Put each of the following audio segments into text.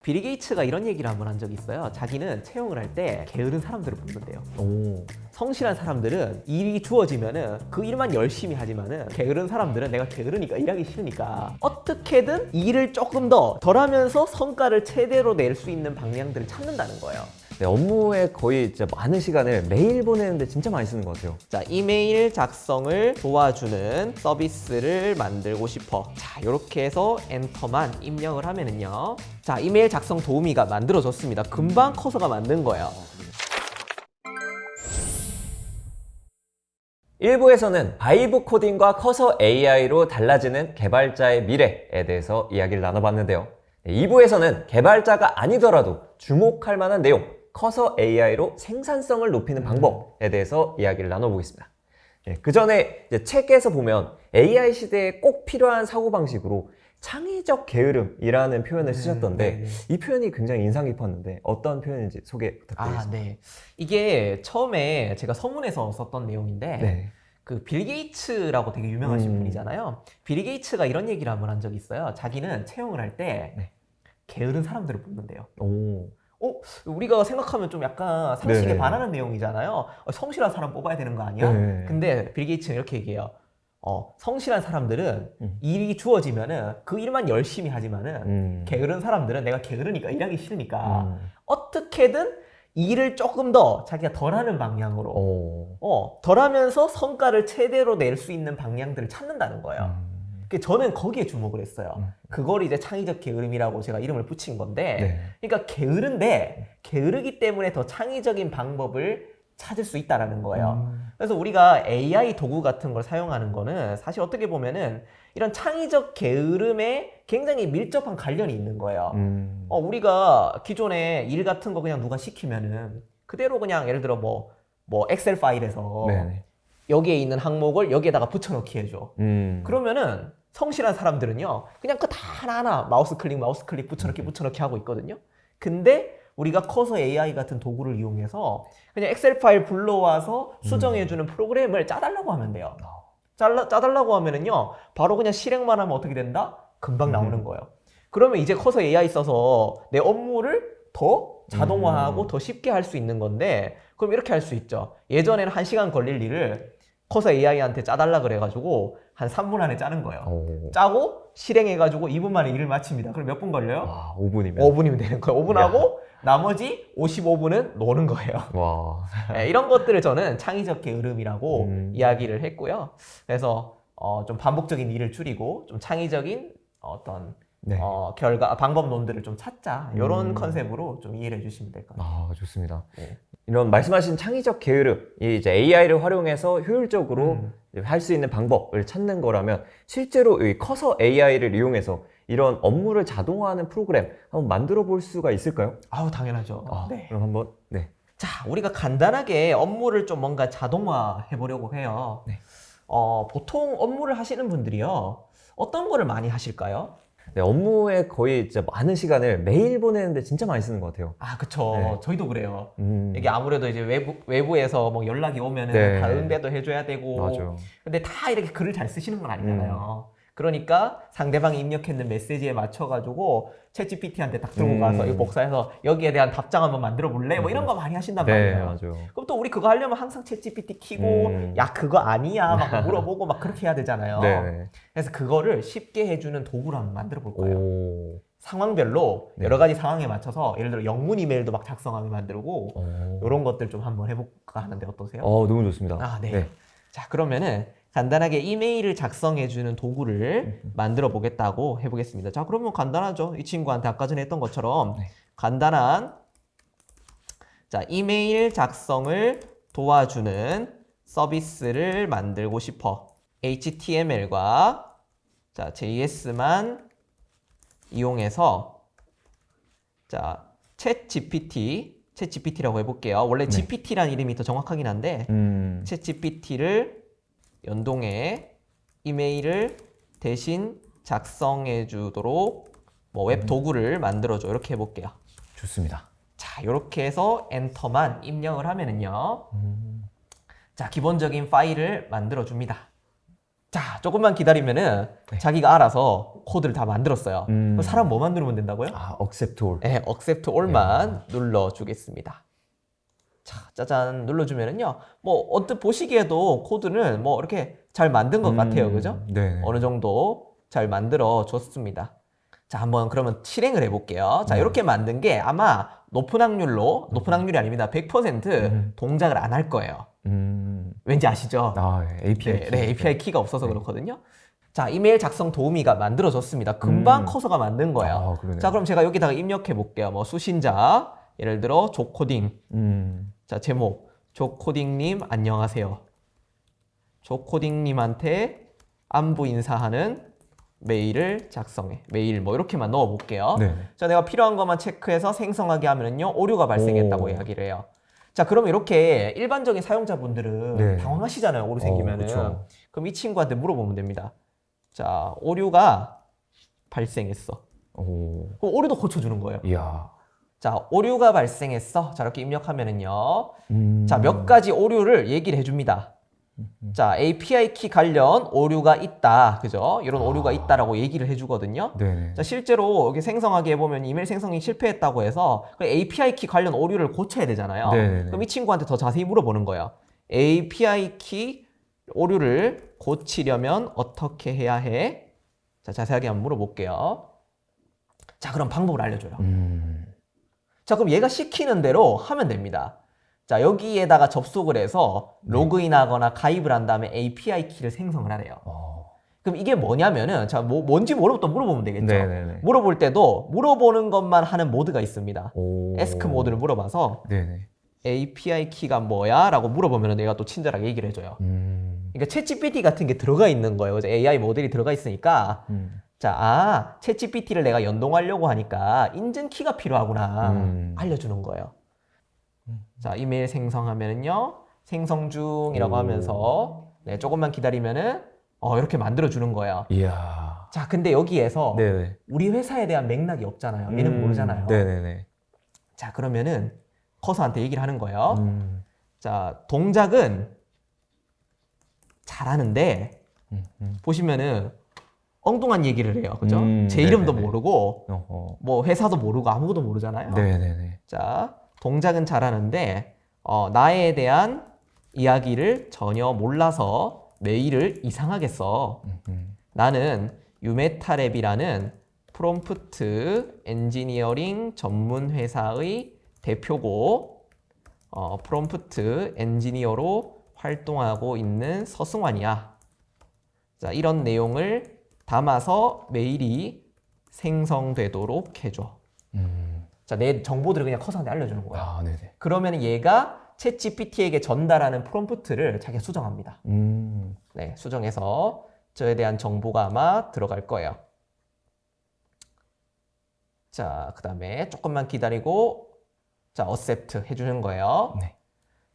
빌 게이츠가 이런 얘기를 한번 한 적이 있어요. 자기는 채용을 할 때 게으른 사람들을 뽑는데요. 성실한 사람들은 일이 주어지면은 그 일만 열심히 하지만은 게으른 사람들은 내가 게으르니까 일하기 싫으니까 어떻게든 일을 조금 덜 하면서 성과를 최대로 낼 수 있는 방향들을 찾는다는 거예요. 네, 업무에 거의 진짜 많은 시간을 매일 보내는데 진짜 많이 쓰는 것 같아요. 자, 이메일 작성을 도와주는 서비스를 만들고 싶어. 자, 이렇게 해서 엔터만 입력을 하면은요. 자, 이메일 작성 도우미가 만들어졌습니다. 금방 커서가 만든 거예요. 1부에서는 바이브 코딩과 커서 AI로 달라지는 개발자의 미래에 대해서 이야기를 나눠봤는데요. 2부에서는 개발자가 아니더라도 주목할 만한 내용, 커서 AI로 생산성을 높이는 방법에 대해서 이야기를 나눠보겠습니다. 그 전에 책에서 보면 AI 시대에 꼭 필요한 사고방식으로 창의적 게으름이라는 표현을 쓰셨던데 이 표현이 굉장히 인상 깊었는데 어떤 표현인지 소개 부탁드리겠습니다. 네. 이게 처음에 제가 서문에서 썼던 내용인데 네. 그 빌 게이츠라고 되게 유명하신 분이잖아요. 빌 게이츠가 이런 얘기를 한번 한 적이 있어요. 자기는 채용을 할 때 네. 게으른 사람들을 뽑는데요. 오. 우리가 생각하면 좀 약간 상식에 네네. 반하는 내용이잖아요. 성실한 사람 뽑아야 되는 거 아니야? 네. 근데 빌 게이츠는 이렇게 얘기해요. 성실한 사람들은 일이 주어지면은 그 일만 열심히 하지만은 게으른 사람들은 내가 게으르니까 일하기 싫으니까 어떻게든 일을 조금 더 자기가 덜 하는 방향으로 덜 하면서 성과를 최대로 낼 수 있는 방향들을 찾는다는 거예요. 저는 거기에 주목을 했어요. 그걸 이제 창의적 게으름이라고 제가 이름을 붙인 건데, 그러니까 게으른데 게으르기 때문에 더 창의적인 방법을 찾을 수 있다라는 거예요. 그래서 우리가 AI 도구 같은 걸 사용하는 거는 사실 어떻게 보면은 이런 창의적 게으름에 굉장히 밀접한 관련이 있는 거예요. 우리가 기존에 일 같은 거 그냥 누가 시키면은 그대로 그냥 예를 들어 뭐 엑셀 파일에서 네네. 여기에 있는 항목을 여기에다가 붙여넣기 해줘. 그러면은 성실한 사람들은요 그냥 그 다 하나하나 마우스 클릭 붙여넣기 하고 있거든요. 근데 우리가 커서 AI 같은 도구를 이용해서 그냥 엑셀 파일 불러와서 수정해주는 프로그램을 짜달라고 하면 돼요. 짜달라고 하면은요 바로 그냥 실행만 하면 어떻게 된다? 금방 나오는 거예요. 그러면 이제 커서 AI 써서 내 업무를 더 자동화하고 더 쉽게 할 수 있는 건데, 그럼 이렇게 할 수 있죠. 예전에는 1시간 걸릴 일을 커서 AI한테 짜달라 그래가지고 한 3분 안에 짜는 거예요. 짜고 실행해가지고 2분 만에 일을 마칩니다. 그럼 몇 분 걸려요? 와, 5분이면. 5분이면 되는 거예요. 5분 하고 나머지 55분은 노는 거예요. 와. 네, 이런 것들을 저는 창의적 게으름이라고 이야기를 했고요. 그래서 좀 반복적인 일을 줄이고 좀 창의적인 어떤 방법론들을 좀 찾자, 이런 컨셉으로 좀 이해를 해주시면 될 것 같아요. 아, 좋습니다. 네. 이런 말씀하신 창의적 게으름, 이제 AI를 활용해서 효율적으로 할 수 있는 방법을 찾는 거라면 실제로 이 커서 AI를 이용해서 이런 업무를 자동화하는 프로그램 한번 만들어 볼 수가 있을까요? 아우, 당연하죠. 네. 그럼 한번 자, 우리가 간단하게 업무를 좀 뭔가 자동화해 보려고 해요. 보통 업무를 하시는 분들이요, 어떤 거를 많이 하실까요? 네, 업무에 거의 진짜 많은 시간을 매일 보내는데 진짜 많이 쓰는 것 같아요. 아, 그쵸. 네. 저희도 그래요. 이게 아무래도 이제 외부에서 뭐 연락이 오면은 네. 다 응대도 해줘야 되고. 맞아요. 근데 다 이렇게 글을 잘 쓰시는 건 아니잖아요. 그러니까 상대방이 입력했는 메시지에 맞춰가지고 챗GPT한테 딱 들고 가서 이거 복사해서 여기에 대한 답장 한번 만들어 볼래? 뭐 이런 거 많이 하신단 네, 말이에요. 맞아요. 그럼 또 우리 그거 하려면 항상 챗GPT 키고 야, 그거 아니야 막 물어보고 막 그렇게 해야 되잖아요. 네. 그래서 그거를 쉽게 해주는 도구를 한번 만들어 볼 거예요. 오. 상황별로 여러 가지 상황에 맞춰서 예를 들어 영문 이메일도 막 작성하게 만들고 이런 것들 좀 한번 해볼까 하는데 어떠세요? 너무 좋습니다. 아, 네. 자, 그러면은 간단하게 이메일을 작성해주는 도구를 만들어 보겠다고 해보겠습니다. 자, 그러면 간단하죠. 이 친구한테 아까 전에 했던 것처럼 간단한 이메일 작성을 도와주는 서비스를 만들고 싶어. HTML과 JS만 이용해서 챗GPT라고 해볼게요. 원래 GPT라는 이름이 더 정확하긴 한데 챗GPT를 연동해 이메일을 대신 작성해 주도록 웹 도구를 만들어줘. 이렇게 해볼게요. 좋습니다. 자, 이렇게 해서 엔터만 입력을 하면은요. 자, 기본적인 파일을 만들어 줍니다. 자, 조금만 기다리면은 자기가 알아서 코드를 다 만들었어요. 그럼 사람 뭐만 누르면 된다고요? accept all. 네, accept all만 눌러주겠습니다. 자, 짜잔 눌러주면은요. 뭐 언뜻 보시기에도 코드는 뭐 이렇게 잘 만든 것 같아요, 그죠? 네. 어느 정도 잘 만들어 줬습니다. 자, 한번 그러면 실행을 해볼게요. 자, 이렇게 만든 게 아마 높은 확률이 아닙니다. 100% 동작을 안 할 거예요. 왠지 아시죠? API. 네, API 키가 없어서 그렇거든요. 자, 이메일 작성 도우미가 만들어졌습니다. 금방 커서가 만든 거예요. 그러네요. 자, 그럼 제가 여기다가 입력해 볼게요. 뭐 수신자, 예를 들어 조코딩. 자, 제목 조코딩님 안녕하세요. 조코딩님한테 안부 인사하는 메일을 작성해. 메일 뭐 이렇게만 넣어 볼게요. 네. 자, 내가 필요한 것만 체크해서 생성하게 하면은요 오류가 발생했다고 이야기를 해요. 자, 그럼 이렇게 일반적인 사용자분들은 네. 당황하시잖아요. 오류 생기면은. 그쵸. 그럼 이 친구한테 물어보면 됩니다. 자, 오류가 발생했어. 그럼 오류도 고쳐주는 거예요. 이야. 자, 오류가 발생했어. 자, 이렇게 입력하면은요. 자, 몇 가지 오류를 얘기를 해줍니다. 자, API 키 관련 오류가 있다. 그죠? 이런 오류가 있다라고 얘기를 해주거든요. 네. 자, 실제로 여기 생성하게 해보면 이메일 생성이 실패했다고 해서 그 API 키 관련 오류를 고쳐야 되잖아요. 네네네. 그럼 이 친구한테 더 자세히 물어보는 거예요. API 키 오류를 고치려면 어떻게 해야 해? 자, 자세하게 한번 물어볼게요. 자, 그럼 방법을 알려줘요. 자, 그럼 얘가 시키는 대로 하면 됩니다. 자, 여기에다가 접속을 해서 로그인하거나 가입을 한 다음에 API 키를 생성을 하래요. 그럼 이게 뭐냐면은, 자, 뭔지 모르면 또 물어보면 되겠죠. 네네네. 물어볼 때도 물어보는 것만 하는 모드가 있습니다. 오. ask 모드를 물어봐서 네네. API 키가 뭐야? 라고 물어보면 내가 또 친절하게 얘기를 해줘요. 그러니까 챗GPT 같은 게 들어가 있는 거예요. 그래서 AI 모델이 들어가 있으니까 자, 챗GPT를 내가 연동하려고 하니까 인증 키가 필요하구나 알려주는 거예요. 자, 이메일 생성하면은요 생성 중이라고 하면서 네, 조금만 기다리면은 이렇게 만들어 주는 거예요. 이야. 자, 근데 여기에서 네네. 우리 회사에 대한 맥락이 없잖아요. 얘는 모르잖아요. 네네네. 자, 그러면은 커서한테 얘기를 하는 거예요. 자, 동작은 잘하는데 보시면은 엉뚱한 얘기를 해요. 그죠? 제 이름도 네네네. 모르고 뭐 회사도 모르고 아무것도 모르잖아요. 네네네. 자, 동작은 잘하는데 나에 대한 이야기를 전혀 몰라서 메일을 이상하게 써. 나는 유메타랩이라는 프롬프트 엔지니어링 전문 회사의 대표고 프롬프트 엔지니어로 활동하고 있는 서승환이야. 자, 이런 내용을 담아서 메일이 생성되도록 해줘. 자, 내 정보들을 그냥 커서한테 알려주는 거야. 네네. 그러면 얘가 챗 GPT에게 전달하는 프롬프트를 자기가 수정합니다. 네, 수정해서 저에 대한 정보가 아마 들어갈 거예요. 자, 그 다음에 조금만 기다리고 자, accept 해주는 거예요. 네.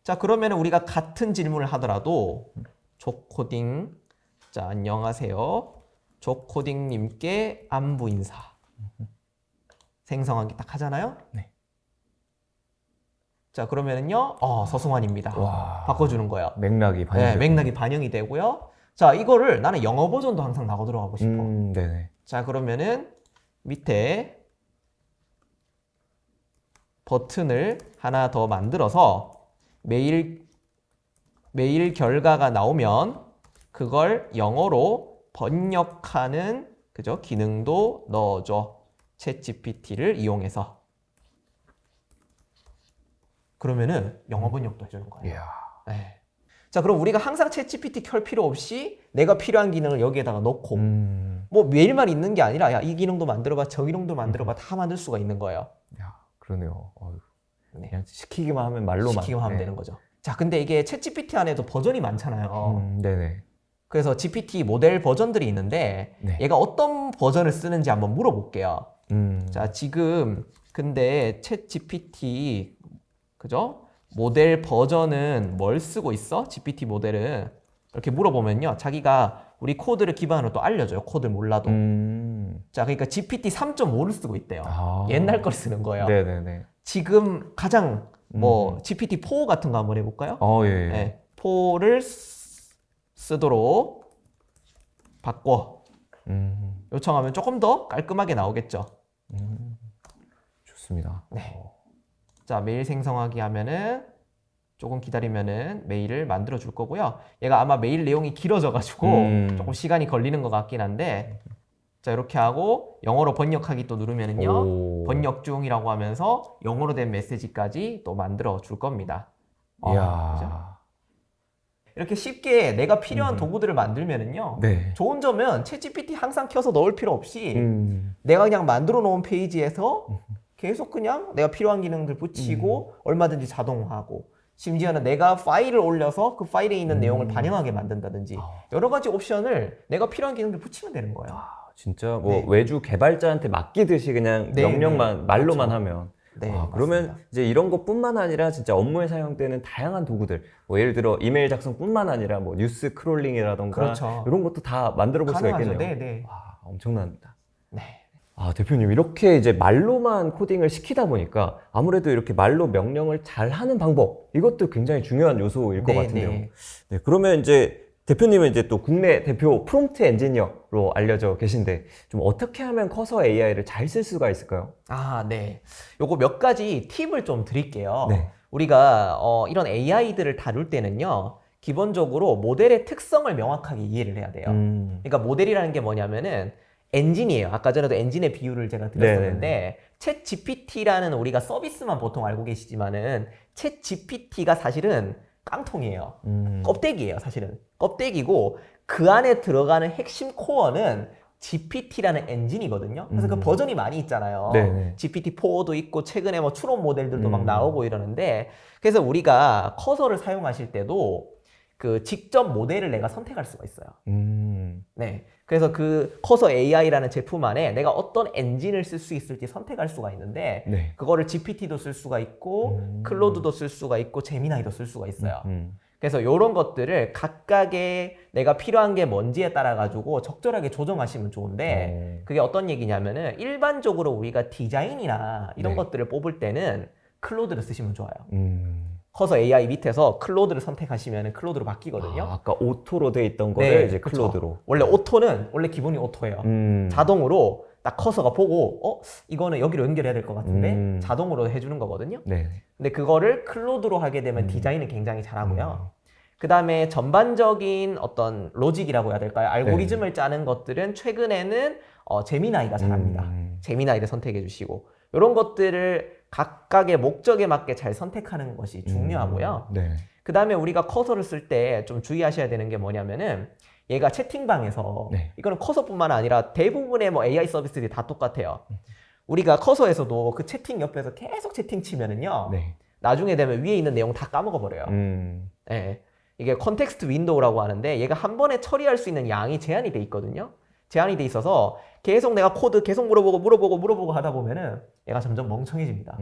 자, 그러면 우리가 같은 질문을 하더라도 조코딩, 자, 안녕하세요. 조코딩님께 안부 인사. 생성하기 딱 하잖아요. 네. 자, 그러면은요, 서승환입니다. 와. 바꿔주는 거예요. 맥락이 반영이 네, 맥락이 반영이 되고요. 자, 이거를 나는 영어 버전도 항상 나고 들어가고 싶어. 네네. 자, 그러면은 밑에 버튼을 하나 더 만들어서 메일 결과가 나오면 그걸 영어로 번역하는 그죠? 기능도 넣어줘. 챗GPT를 이용해서. 그러면은 영어 번역도 해주는 거예요. 이야. 네. 자, 그럼 우리가 항상 챗GPT 켤 필요 없이 내가 필요한 기능을 여기에다가 넣고 뭐 메일만 있는 게 아니라 야, 이 기능도 만들어봐, 저 기능도 만들어봐 다 만들 수가 있는 거예요. 야, 그러네요. 네. 그냥 시키기만 하면 말로만. 시키기만 하면 되는 거죠. 자, 근데 이게 챗GPT 안에도 버전이 많잖아요. 네네. 그래서 GPT 모델 버전들이 있는데 네. 얘가 어떤 버전을 쓰는지 한번 물어볼게요. 자, 지금 근데 챗GPT 그죠? 모델 버전은 뭘 쓰고 있어? GPT 모델은 이렇게 물어보면요, 자기가 우리 코드를 기반으로 또 알려줘요. 코드를 몰라도. 자, 그러니까 GPT 3.5를 쓰고 있대요. 옛날 걸 쓰는 거예요. 네네네. 지금 가장 GPT 4 같은 거 한번 해볼까요? 예. 네, 4를 쓰도록 바꿔 요청하면 조금 더 깔끔하게 나오겠죠. 좋습니다. 네. 자, 메일 생성하기 하면은 조금 기다리면은 메일을 만들어 줄 거고요. 얘가 아마 메일 내용이 길어져 가지고 조금 시간이 걸리는 것 같긴 한데, 자, 이렇게 하고 영어로 번역하기 또 누르면은요, 번역 중이라고 하면서 영어로 된 메시지까지 또 만들어 줄 겁니다. 이야. 그죠? 이렇게 쉽게 내가 필요한 도구들을 만들면은요, 네. 좋은 점은 챗GPT 항상 켜서 넣을 필요 없이 내가 그냥 만들어 놓은 페이지에서 계속 그냥 내가 필요한 기능들 붙이고 얼마든지 자동화하고, 심지어는 내가 파일을 올려서 그 파일에 있는 내용을 반영하게 만든다든지 여러 가지 옵션을 내가 필요한 기능들 붙이면 되는 거예요. 진짜 뭐 네. 외주 개발자한테 맡기듯이 그냥 네, 명령만 네. 말로만 그렇죠. 하면 네, 그러면 맞습니다. 이제 이런 것뿐만 아니라 진짜 업무에 사용되는 다양한 도구들, 뭐 예를 들어 이메일 작성뿐만 아니라 뭐 뉴스 크롤링이라던가 그렇죠. 이런 것도 다 만들어 볼 수가 가능하죠. 있겠네요. 네, 네. 와, 엄청납니다. 네. 대표님, 이렇게 이제 말로만 코딩을 시키다 보니까 아무래도 이렇게 말로 명령을 잘 하는 방법, 이것도 굉장히 중요한 요소일 것 네, 같은데요. 네. 네, 그러면 이제 대표님은 이제 또 국내 대표 프롬프트 엔지니어로 알려져 계신데, 좀 어떻게 하면 커서 AI를 잘 쓸 수가 있을까요? 네. 요거 몇 가지 팁을 좀 드릴게요. 네. 우리가 이런 AI들을 다룰 때는요, 기본적으로 모델의 특성을 명확하게 이해를 해야 돼요. 그러니까 모델이라는 게 뭐냐면은 엔진이에요. 아까 전에도 엔진의 비유를 제가 드렸었는데, 챗 GPT라는 우리가 서비스만 보통 알고 계시지만은 챗 GPT가 사실은 깡통이에요. 껍데기예요, 사실은. 껍데기고 그 안에 들어가는 핵심 코어는 GPT라는 엔진이거든요. 그래서 그 버전이 많이 있잖아요. 네네. GPT-4도 있고 최근에 뭐 추론 모델들도 막 나오고 이러는데, 그래서 우리가 커서를 사용하실 때도 그 직접 모델을 내가 선택할 수가 있어요. 네. 그래서 그 커서 AI라는 제품 안에 내가 어떤 엔진을 쓸 수 있을지 선택할 수가 있는데, 네. 그거를 GPT도 쓸 수가 있고 클로드도 쓸 수가 있고 제미나이도 쓸 수가 있어요. 그래서 이런 것들을 각각의 내가 필요한 게 뭔지에 따라 가지고 적절하게 조정하시면 좋은데, 그게 어떤 얘기냐면은 일반적으로 우리가 디자인이나 이런 네. 것들을 뽑을 때는 클로드를 쓰시면 좋아요. 커서 AI 밑에서 클로드를 선택하시면 클로드로 바뀌거든요. 아까 오토로 돼 있던 거를 이제 그쵸. 클로드로. 원래 오토는 원래 기본이 오토예요. 자동으로 딱 커서가 보고 이거는 여기로 연결해야 될 것 같은데 자동으로 해주는 거거든요. 네. 근데 그거를 클로드로 하게 되면 디자인은 굉장히 잘하고요. 그 다음에 전반적인 어떤 로직이라고 해야 될까요? 알고리즘을 짜는 것들은 최근에는 제미나이가 잘합니다. 제미나이를 선택해 주시고, 이런 것들을 각각의 목적에 맞게 잘 선택하는 것이 중요하고요. 네. 그 다음에 우리가 커서를 쓸 때 좀 주의하셔야 되는 게 뭐냐면은, 얘가 채팅방에서, 네. 이거는 커서뿐만 아니라 대부분의 뭐 AI 서비스들이 다 똑같아요. 우리가 커서에서도 그 채팅 옆에서 계속 채팅 치면은요, 네. 나중에 되면 위에 있는 내용 다 까먹어버려요. 네. 이게 컨텍스트 윈도우라고 하는데, 얘가 한 번에 처리할 수 있는 양이 제한이 돼 있거든요. 제한이 돼 있어서 계속 내가 코드 계속 물어보고 하다 보면은 얘가 점점 멍청해집니다.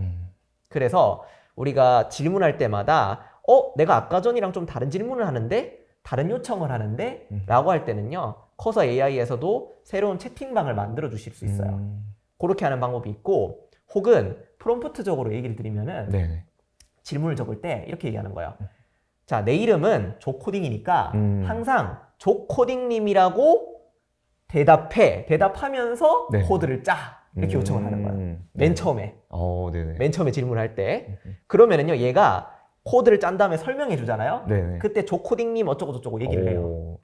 그래서 우리가 질문할 때마다 내가 아까 전이랑 좀 다른 질문을 하는데, 다른 요청을 하는데 라고 할 때는요, 커서 AI에서도 새로운 채팅방을 만들어 주실 수 있어요. 그렇게 하는 방법이 있고, 혹은 프롬프트적으로 얘기를 드리면은 네. 질문을 적을 때 이렇게 얘기하는 거예요. 자, 내 이름은 조코딩이니까 항상 조코딩님이라고 대답하면서 네. 코드를 짜, 이렇게 요청을 하는 거예요. 맨 처음에. 네네. 맨 처음에 질문할 때. 그러면은요, 얘가 코드를 짠 다음에 설명해 주잖아요. 네네. 그때 조코딩님 어쩌고 얘기를 해요.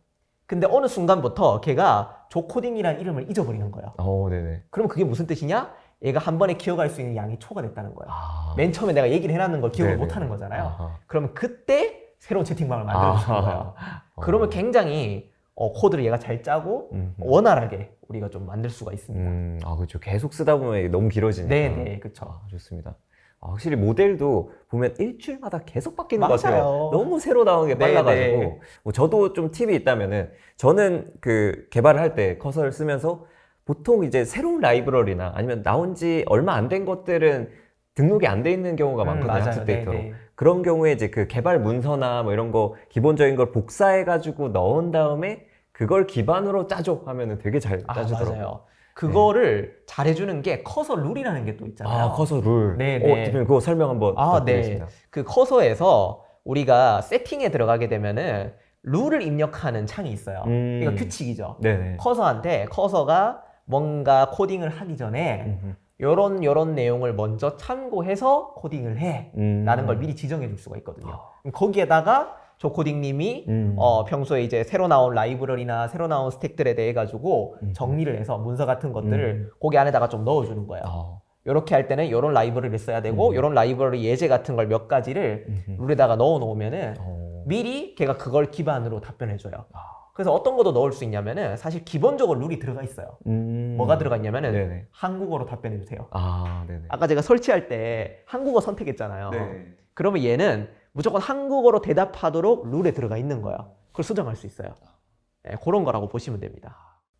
근데 어느 순간부터 걔가 조코딩이라는 이름을 잊어버리는 거예요. 네네. 그러면 그게 무슨 뜻이냐? 얘가 한 번에 기억할 수 있는 양이 초과됐다는 거예요. 맨 처음에 내가 얘기를 해놨는 걸 기억을 네네. 못 하는 거잖아요. 아하. 그러면 그때 새로운 채팅방을 만들어 주는 거예요. 그러면 굉장히 코드를 얘가 잘 짜고 원활하게 우리가 좀 만들 수가 있습니다. 그렇죠. 계속 쓰다 보면 이게 너무 길어지니까. 네네, 그렇죠. 좋습니다. 확실히 모델도 보면 일주일마다 계속 바뀌는 것 같아요. 맞아요. 너무 새로 나오는 게 네네. 빨라가지고. 뭐 저도 좀 팁이 있다면은, 저는 그 개발을 할 때 커서를 쓰면서 보통 이제 새로운 라이브러리나 아니면 나온 지 얼마 안 된 것들은 등록이 안 돼 있는 경우가 많거든요. 맞아요. 학습 데이터로. 네네. 그런 경우에 이제 그 개발 문서나 뭐 이런 거 기본적인 걸 복사해가지고 넣은 다음에 그걸 기반으로 짜줘 하면은 되게 잘 짜주더라고요. 맞아요. 그거를 잘해주는 게 커서 룰이라는 게 또 있잖아요. 커서 룰. 네네. 대표님 그거 설명 한번 네. 부탁드리겠습니다. 그 커서에서 우리가 세팅에 들어가게 되면은 룰을 입력하는 창이 있어요. 이거 규칙이죠. 네네. 커서한테 커서가 뭔가 코딩을 하기 전에 요런 내용을 먼저 참고해서 코딩을 해 라는 걸 미리 지정해 줄 수가 있거든요. 거기에다가 조코딩님이 평소에 이제 새로 나온 라이브러리나 새로 나온 스택들에 대해 가지고 정리를 해서 문서 같은 것들을 거기 안에다가 좀 넣어주는 거예요. 이렇게 할 때는 이런 라이브러리를 써야 되고 이런 라이브러리 예제 같은 걸 몇 가지를 룰에다가 넣어 놓으면은 미리 걔가 그걸 기반으로 답변해 줘요. 그래서 어떤 것도 넣을 수 있냐면은 사실 기본적으로 룰이 들어가 있어요. 뭐가 들어가 있냐면은 네네. 한국어로 답변해 주세요. 네네. 아까 제가 설치할 때 한국어 선택했잖아요. 네. 그러면 얘는 무조건 한국어로 대답하도록 룰에 들어가 있는 거예요. 그걸 수정할 수 있어요. 네, 그런 거라고 보시면 됩니다.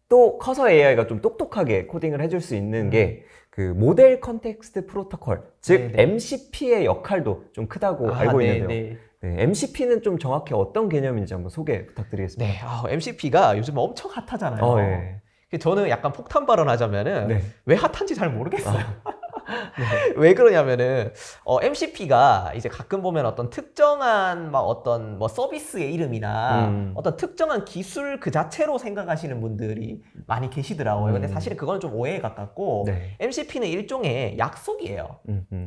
또 커서 AI가 좀 똑똑하게 코딩을 해줄 수 있는 게 그 모델 컨텍스트 프로토콜, 즉 네네. MCP의 역할도 좀 크다고 알고 있는데요. 네. 네, MCP는 좀 정확히 어떤 개념인지 한번 소개 부탁드리겠습니다. 네, MCP가 요즘 엄청 핫하잖아요. 예. 저는 약간 폭탄 발언하자면은 네. 왜 핫한지 잘 모르겠어요. 왜 그러냐면은 MCP가 이제 가끔 보면 어떤 특정한 막 어떤 뭐 서비스의 이름이나 어떤 특정한 기술 그 자체로 생각하시는 분들이 많이 계시더라고요. 근데 사실은 그건 좀 오해에 가깝고 네. MCP는 일종의 약속이에요.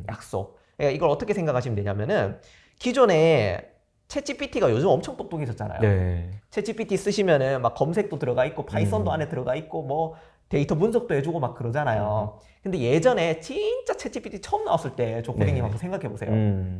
약속. 그러니까 이걸 어떻게 생각하시면 되냐면은 기존에 챗GPT가 요즘 엄청 똑똑해졌잖아요. 네. 챗GPT 쓰시면은 막 검색도 들어가 있고 파이썬도 안에 들어가 있고 뭐 데이터 분석도 해주고 막 그러잖아요. 근데 예전에 진짜 챗GPT 처음 나왔을 때 조코딩님 네. 한번 생각해 보세요.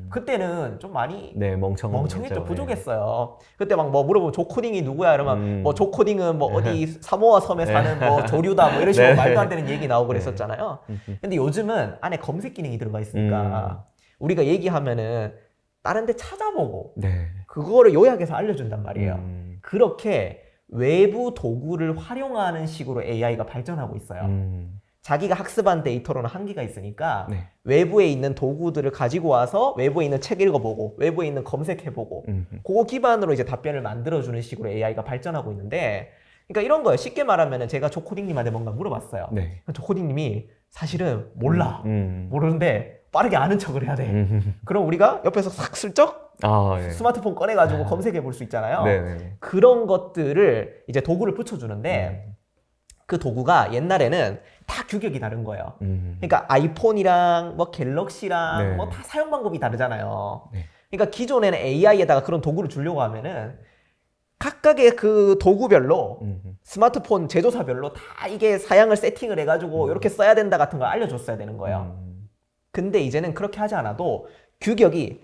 그때는 좀 많이 네, 멍청했죠. 부족했어요. 그때 막 뭐 물어보면 조코딩이 누구야? 이러면 뭐 조코딩은 뭐 어디 사모아 섬에 사는 뭐 조류다 뭐 이런 식으로 네. 말도 안 되는 얘기 나오고 그랬었잖아요. 근데 요즘은 안에 검색 기능이 들어가 있으니까 우리가 얘기하면은 다른 데 찾아보고 네. 그거를 요약해서 알려준단 말이에요. 그렇게 외부 도구를 활용하는 식으로 AI가 발전하고 있어요. 자기가 학습한 데이터로는 한계가 있으니까 네. 외부에 있는 도구들을 가지고 와서 외부에 있는 책 읽어보고 외부에 있는 검색해보고 그거 기반으로 이제 답변을 만들어주는 식으로 AI가 발전하고 있는데 그러니까 이런 거예요. 쉽게 말하면 제가 조코딩님한테 뭔가 물어봤어요. 네. 조코딩님이 사실은 몰라. 모르는데 빠르게 아는 척을 해야 돼. 그럼 우리가 옆에서 싹 슬쩍 예. 스마트폰 꺼내가지고 검색해 볼 수 있잖아요. 네네. 그런 것들을 이제 도구를 붙여주는데 그 도구가 옛날에는 다 규격이 다른 거예요. 그러니까 아이폰이랑 뭐 갤럭시랑 네. 뭐 다 사용 방법이 다르잖아요. 네. 그러니까 기존에는 AI에다가 그런 도구를 주려고 하면은 각각의 그 도구별로 스마트폰 제조사별로 다 이게 사양을 세팅을 해가지고 이렇게 써야 된다 같은 걸 알려줬어야 되는 거예요. 근데 이제는 그렇게 하지 않아도 규격이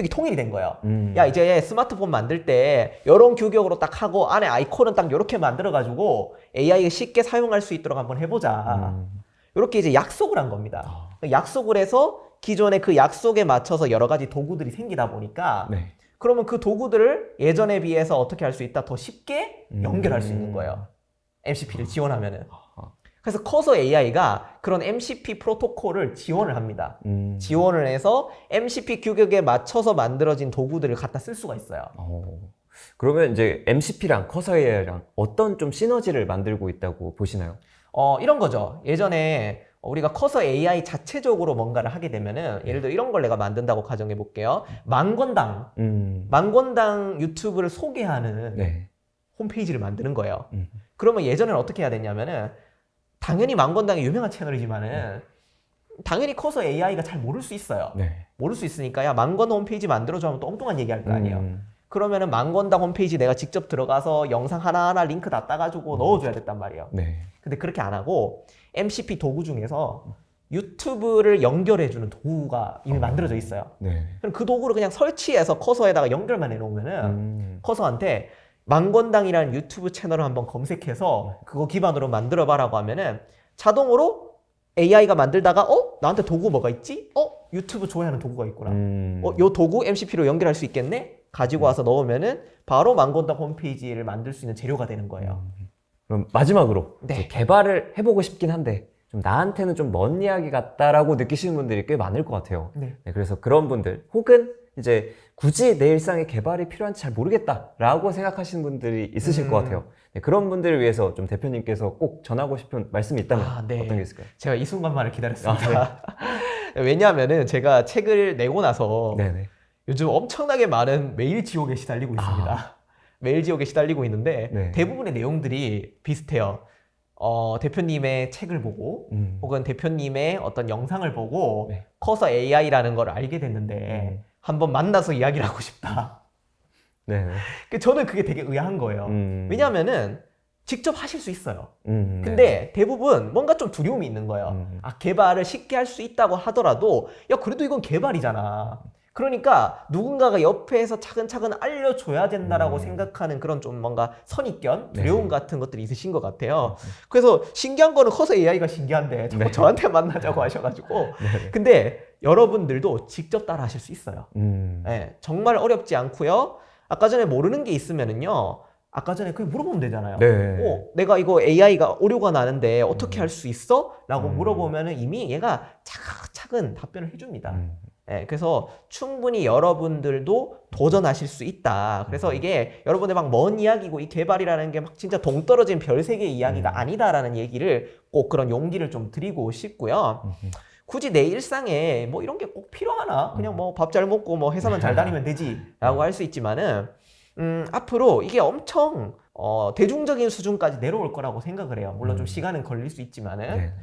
통일이 된 거예요. 야, 이제 스마트폰 만들 때 이런 규격으로 딱 하고 안에 아이콘은 딱 이렇게 만들어가지고 AI가 쉽게 사용할 수 있도록 한번 해보자. 이렇게 이제 약속을 한 겁니다. 약속을 해서 기존의 그 약속에 맞춰서 여러 가지 도구들이 생기다 보니까 네. 그러면 그 도구들을 예전에 비해서 어떻게 할 수 있다? 더 쉽게 연결할 수 있는 거예요. MCP를 지원하면은. 그래서 커서 AI가 그런 MCP 프로토콜을 지원을 합니다. 지원을 해서 MCP 규격에 맞춰서 만들어진 도구들을 갖다 쓸 수가 있어요. 그러면 이제 MCP랑 커서 AI랑 어떤 좀 시너지를 만들고 있다고 보시나요? 이런 거죠. 예전에 우리가 커서 AI 자체적으로 뭔가를 하게 되면은 예를 들어 이런 걸 내가 만든다고 가정해 볼게요. 망건당 유튜브를 소개하는 네. 홈페이지를 만드는 거예요. 그러면 예전에는 어떻게 해야 됐냐면은 당연히 망건당이 유명한 채널이지만은 당연히 커서 AI가 잘 모를 수 있어요. 네. 모를 수 있으니까 야 망건 홈페이지 만들어줘 하면 또 엉뚱한 얘기 할 거 아니에요. 그러면은 망건당 홈페이지 내가 직접 들어가서 영상 하나하나 링크 다 따가지고 넣어줘야 됐단 말이에요. 네. 근데 그렇게 안 하고 MCP 도구 중에서 유튜브를 연결해주는 도구가 이미 만들어져 있어요. 네. 그럼 그 도구를 그냥 설치해서 커서에다가 연결만 해놓으면은 커서한테 망건당이라는 유튜브 채널을 한번 검색해서 그거 기반으로 만들어봐라고 하면은 자동으로 AI가 만들다가 나한테 도구 뭐가 있지? 유튜브 좋아하는 도구가 있구나. 요 도구 MCP로 연결할 수 있겠네? 가지고 와서 넣으면은 바로 망건당 홈페이지를 만들 수 있는 재료가 되는 거예요. 그럼 마지막으로 네. 이제 개발을 해보고 싶긴 한데 좀 나한테는 좀 먼 이야기 같다라고 느끼시는 분들이 꽤 많을 것 같아요. 네. 네, 그래서 그런 분들 혹은 이제 굳이 내 일상에 개발이 필요한지 잘 모르겠다라고 생각하시는 분들이 있으실 것 같아요. 네, 그런 분들을 위해서 좀 대표님께서 꼭 전하고 싶은 말씀이 있다면 네. 어떤 게 있을까요? 제가 이 순간만을 기다렸습니다. 왜냐하면은 제가 책을 내고 나서 네네. 요즘 엄청나게 많은 메일 지옥에 시달리고 있습니다. 메일 지옥에 시달리고 있는데 네. 대부분의 내용들이 비슷해요. 대표님의 책을 보고 혹은 대표님의 어떤 영상을 보고 네. 커서 AI라는 걸 알게 됐는데 한번 만나서 이야기를 하고 싶다. 네. 저는 그게 되게 의아한 거예요. 왜냐하면은 직접 하실 수 있어요. 네. 근데 대부분 뭔가 좀 두려움이 있는 거예요. 개발을 쉽게 할 수 있다고 하더라도 야 그래도 이건 개발이잖아. 그러니까 누군가가 옆에서 차근차근 알려줘야 된다라고 생각하는 그런 좀 뭔가 선입견, 두려움 같은 것들이 있으신 것 같아요. 그래서 신기한 거는 커서 AI가 신기한데 자꾸 저한테 만나자고 하셔가지고 근데 여러분들도 직접 따라 하실 수 있어요. 네, 정말 어렵지 않고요. 아까 전에 모르는 게 있으면은요. 아까 전에 그냥 물어보면 되잖아요. 네. 내가 이거 AI가 오류가 나는데 어떻게 할 수 있어? 라고 물어보면은 이미 얘가 차근차근 답변을 해줍니다. 네, 그래서 충분히 여러분들도 도전하실 수 있다. 그래서 이게 여러분들 막 먼 이야기고 이 개발이라는 게 막 진짜 동떨어진 별세계의 이야기가 아니다라는 얘기를 꼭 그런 용기를 좀 드리고 싶고요. 굳이 내 일상에 뭐 이런 게 꼭 필요하나? 그냥 뭐 밥 잘 먹고 뭐 회사만 잘 다니면 되지 라고 할 수 있지만은 앞으로 이게 엄청 대중적인 수준까지 내려올 거라고 생각을 해요. 물론 좀 시간은 걸릴 수 있지만은 네.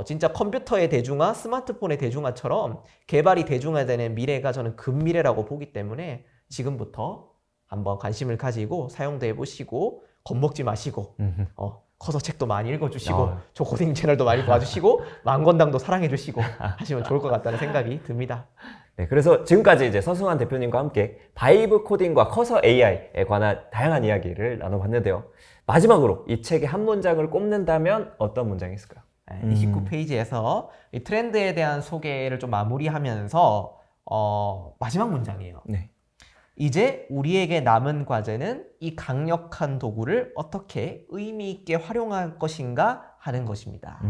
진짜 컴퓨터의 대중화, 스마트폰의 대중화처럼 개발이 대중화되는 미래가 저는 금미래라고 보기 때문에 지금부터 한번 관심을 가지고 사용도 해보시고 겁먹지 마시고 커서 책도 많이 읽어주시고 저 코딩 채널도 많이 봐주시고 망건당도 사랑해주시고 하시면 좋을 것 같다는 생각이 듭니다. 네, 그래서 지금까지 이제 서승환 대표님과 함께 바이브 코딩과 커서 AI에 관한 다양한 이야기를 나눠봤는데요. 마지막으로 이 책의 한 문장을 꼽는다면 어떤 문장이 있을까요? 29페이지에서 이 트렌드에 대한 소개를 좀 마무리하면서 마지막 문장이에요. 네. 이제 우리에게 남은 과제는 이 강력한 도구를 어떻게 의미 있게 활용할 것인가 하는 것입니다.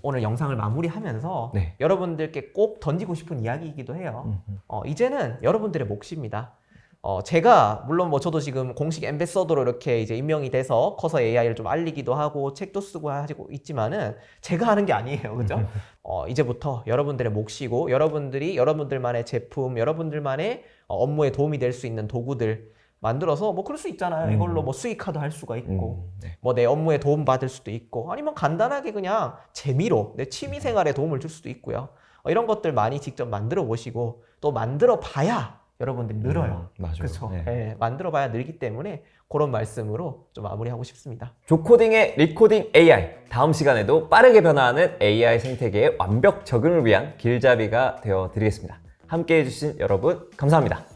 오늘 영상을 마무리하면서 네. 여러분들께 꼭 던지고 싶은 이야기이기도 해요. 이제는 여러분들의 몫입니다. 제가 물론 뭐 저도 지금 공식 앰베서더로 이렇게 이제 임명이 돼서 커서 AI를 좀 알리기도 하고 책도 쓰고 하고 있지만은 제가 하는 게 아니에요. 그죠? 이제부터 여러분들의 몫이고 여러분들이 여러분들만의 제품, 여러분들만의 업무에 도움이 될 수 있는 도구들 만들어서 뭐 그럴 수 있잖아요. 이걸로 뭐 수익화도 할 수가 있고 네. 뭐 내 업무에 도움 받을 수도 있고 아니면 간단하게 그냥 재미로 내 취미 생활에 도움을 줄 수도 있고요. 이런 것들 많이 직접 만들어 보시고 또 만들어 봐야 여러분들이 늘어요. 맞아요. 그렇죠. 네. 네, 만들어 봐야 늘기 때문에 그런 말씀으로 좀 마무리하고 싶습니다. 조코딩의 리코딩 AI. 다음 시간에도 빠르게 변화하는 AI 생태계의 완벽 적응을 위한 길잡이가 되어 드리겠습니다. 함께 해주신 여러분 감사합니다.